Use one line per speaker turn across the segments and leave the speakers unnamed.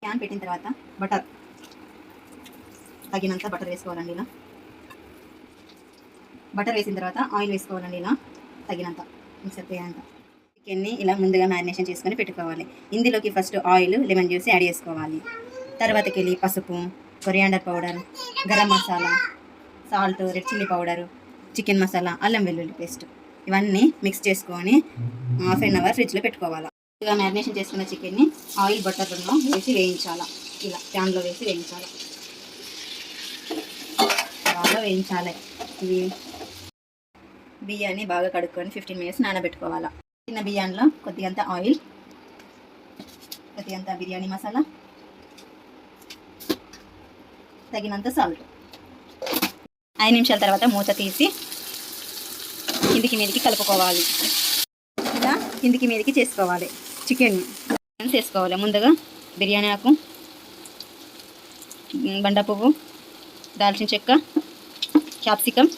Pan పెట్టిన తర్వాత butter తగినంత బటర్ వేసుకోవాలండి. ఇలా బటర్ వేసిన తర్వాత ఆయిల్ వేసుకోవాలండి. ఇలా తగినంత మిక్సర్ తగినంత. చికెన్ని ఇలా ముందుగా మ్యారినేషన్ చేసుకొని పెట్టుకోవాలి. ఇందులోకి first oil, lemon juice add చేసుకోవాలి. తర్వాతకి వెళ్ళి పసుపు, coriander powder, garam masala, salt, red chilli powder, chicken masala, అల్లం వెల్లుల్లి పేస్ట్ ఇవన్నీ మిక్స్ చేసుకొని హాఫ్ అన్ అవర్ ఫ్రిడ్జ్లో పెట్టుకోవాలి. ఇలా మ్యారినేషన్ చేసుకున్న చికెన్ని ఆయిల్ బటర్లో వేసి వేయించాలి. ఇలా ప్యాన్లో వేసి వేయించాలి. బాగా వేయించాలి. ఇవి బియ్యాన్ని బాగా కడుక్కొని 15 మినిట్స్ నానబెట్టుకోవాలి. చిన్న బియ్యంలో కొద్దిగంత ఆయిల్, కొద్దిగంత బిర్యానీ మసాలా, తగినంత సాల్ట్. 5 నిమిషాల తర్వాత మూత తీసి కిందికి మీదికి కలుపుకోవాలి. ఇలా కిందికి మీదికి చేసుకోవాలి. చికెన్ వేసుకోవాలి. ముందుగా బిర్యానీ ఆకు, బండ పువ్వు, దాల్చిన చెక్క, క్యాప్సికమ్,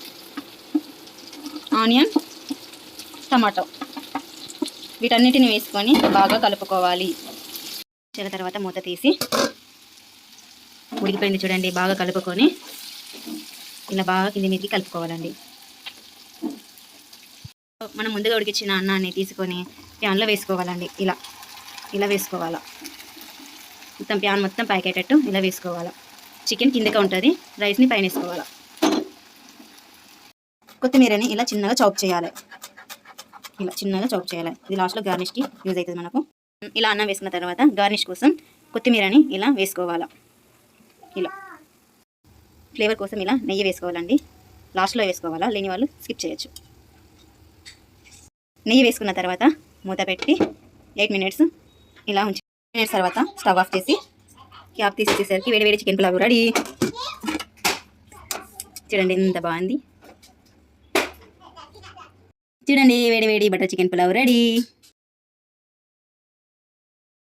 ఆనియన్, టమాటో వీటన్నిటిని వేసుకొని బాగా కలుపుకోవాలి. తర్వాత మూత తీసి ఉడికిపోయింది చూడండి. బాగా కలుపుకొని ఇలా బాగా కింది మీదకి కలుపుకోవాలండి. మనం ముందుగా ఉడికించిన అన్నాన్ని తీసుకొని ప్యాన్లో వేసుకోవాలండి. ఇలా ఇలా వేసుకోవాలా. మొత్తం ప్యాన్ మొత్తం పైకేటట్టు ఇలా వేసుకోవాలా. చికెన్ కిందగా ఉంటుంది, రైస్ని పైన వేసుకోవాలా. కొత్తిమీరని ఇలా చిన్నగా చాప్ చేయాలి. ఇలా చిన్నగా చాప్ చేయాలి. ఇది లాస్ట్లో గార్నిష్కి యూజ్ అవుతుంది మనకు. ఇలా అన్నం వేసుకున్న తర్వాత గార్నిష్ కోసం కొత్తిమీరని ఇలా వేసుకోవాలా. ఇలా ఫ్లేవర్ కోసం ఇలా నెయ్యి వేసుకోవాలండి. లాస్ట్లో వేసుకోవాలా, లేని వాళ్ళు స్కిప్ చేయొచ్చు. నెయ్యి వేసుకున్న తర్వాత మూత పెట్టి 8 మినిట్స్ ఇలా ఉంచి 8 మినిట్స్ తర్వాత స్టవ్ ఆఫ్ చేసి క్యాప్ తీసేసరికి వేడి వేడి చికెన్ పులావ్ రెడీ. చూడండి ఎంత బాగుంది. చూడండి వేడి వేడి బటర్ చికెన్ పులావ్ రెడీ.